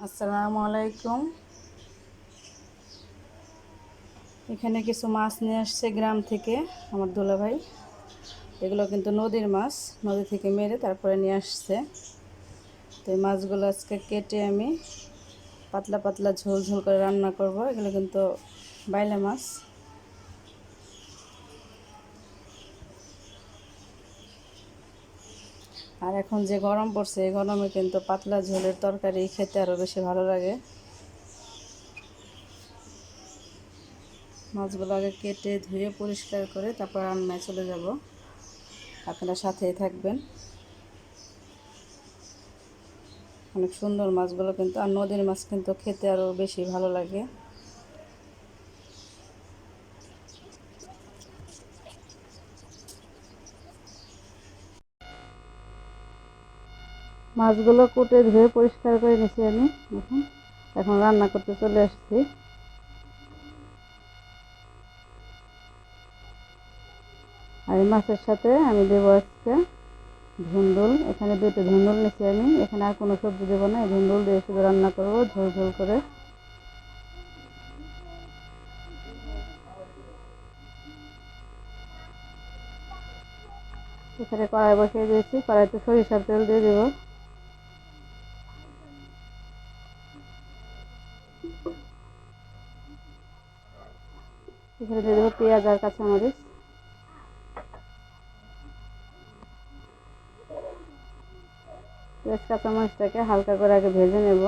আসসালামু আলাইকুম। এখানে কিছু মাছ নিয়ে আসছে গ্রাম থেকে আমার দুলাভাই। এগুলো কিন্তু নদীর মাছ, নদী থেকে মেরে তারপরে নিয়ে আসছে। তো এই মাছগুলো আজকে কেটে আমি পাতলা পাতলা ঝোল ঝোল করে রান্না করব। এগুলো কিন্তু বাইলা মাছ। আর এখন যে গরম পড়ছে, এই গরমে কিন্তু পাতলা ঝোলের তরকারি খেতে আরও বেশি ভালো লাগে। মাছগুলো আগে কেটে ধুয়ে পরিষ্কার করে তারপর রান্নায় চলে যাব। আপনারা সাথেই থাকবেন। অনেক সুন্দর মাছগুলো কিন্তু, আর নদীর মাছ কিন্তু খেতে আরও বেশি ভালো লাগে। মাছগুলো কুটে ধুয়ে পরিষ্কার করে নিয়েছি আমি। এখন রান্না করতে চলে আসছি। আর এই মাছের সাথে আমি দেবো আজকে ধুন্দুল। এখানে দুটো ধুন্দুল নিয়েছি আমি। এখানে আর কোনো সবজি দেবো না, এই ধুন্দুল দিয়ে শুধু রান্না করবো ঝোল ঝোল করে। এখানে কড়াই বসিয়ে দিয়েছি, কড়াইতে সরিষার তেল দিয়ে দেবো। এখানে দিয়ে দেবো পেঁয়াজ আর কাঁচামরিচ। পেঁয়াজ কাঁচামরিচটাকে হালকা করে আগে ভেজে নেব।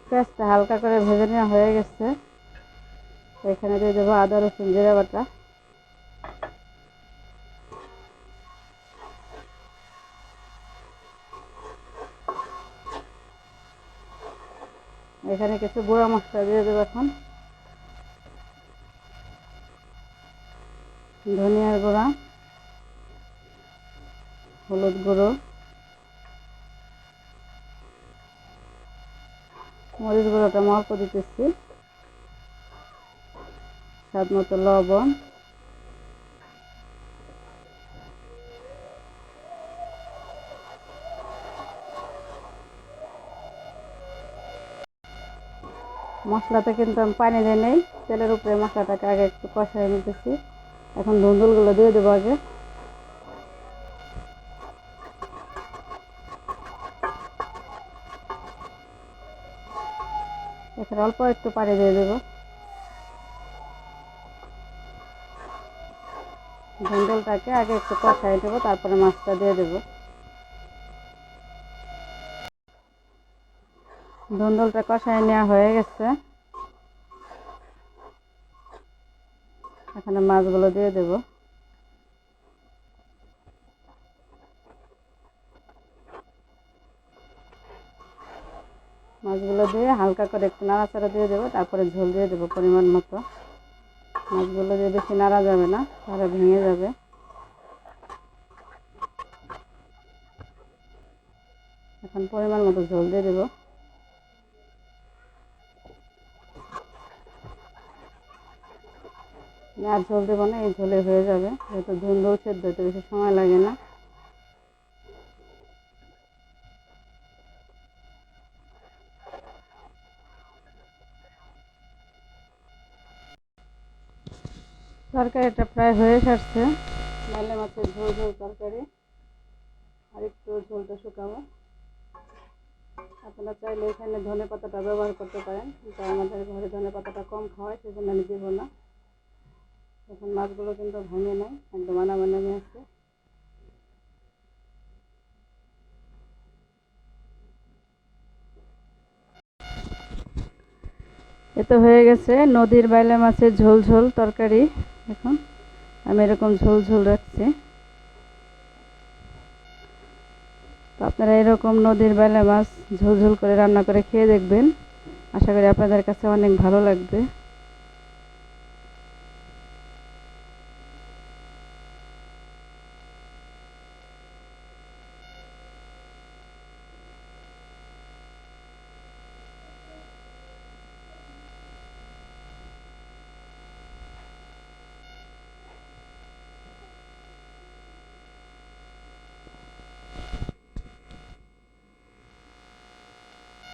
পেঁয়াজটা হালকা করে ভেজে নেওয়া হয়ে গেছে। এখানে দিয়ে দেবো আদা রসুন জিরা বাটা। এখানে কিছু গুঁড়া মশলা দিয়ে দেবো এখন। ধনিয়ার গুঁড়া, হলুদ গুঁড়ো, মরিচ গুঁড়োটা আমি অল্প দিতেছি, স্বাদ মতো লবণ। মশলাতে কিন্তু আমি পানি দিয়ে নেই, তেলের উপরে মশলাটাকে আগে একটু কষাই নিতেছি। এখন ধুন্দুলগুলো দিয়ে দেবো আগে। এখানে অল্প একটু পানি দিয়ে দেবো। ধুন্দুলটাকে আগে একটু কষাই দেবো, তারপরে মাছটা দিয়ে দেবো। ধুন্দুলটা কষাই নেওয়া হয়ে গেছে। এখানে মাছগুলো দিয়ে দেবো। মাছগুলো দিয়ে হালকা করে একটু নাড়াচাড়া দিয়ে দেবো, তারপরে ঝোল দিয়ে দেবো পরিমাণ মতো। মাছগুলো দিয়ে বেশি নাড়া যাবে না, তাহলে ভেঙে যাবে। এখন পরিমাণ মতো ঝোল দিয়ে দেবো। আর ঝোল দেবো না, এই ঝোলে হয়ে যাবে, যেহেতু ধুন্দুল সেদ্ধ হতে বেশি সময় লাগে না। তরকারিটা প্রায় হয়ে সারছে। বাইলে মাছের ঝোল ঝোল তরকারি। আর একটু ঝোলটা শুকাবো। আপনারা চাইলে এখানে ধনে পাতাটা ব্যবহার করতে পারেন, কিন্তু আমাদের ঘরে ধনে পাতাটা কম খাওয়ায়, সেজন্য আমি দেবো না। এখন মাছগুলো কিন্তু ভাঙে নাই, একদম আনামানামি আছে। এ তো হয়ে গেছে নদীর বাইলা মাছের ঝোল ঝোল তরকারি। এখন আমি এরকম ঝোল ঝোল রাখছি। তো আপনারা এরকম নদীর বাইলা মাছ ঝোল ঝোল করে রান্না করে খেয়ে দেখবেন। আশা করি আপনাদের কাছে অনেক ভালো লাগবে।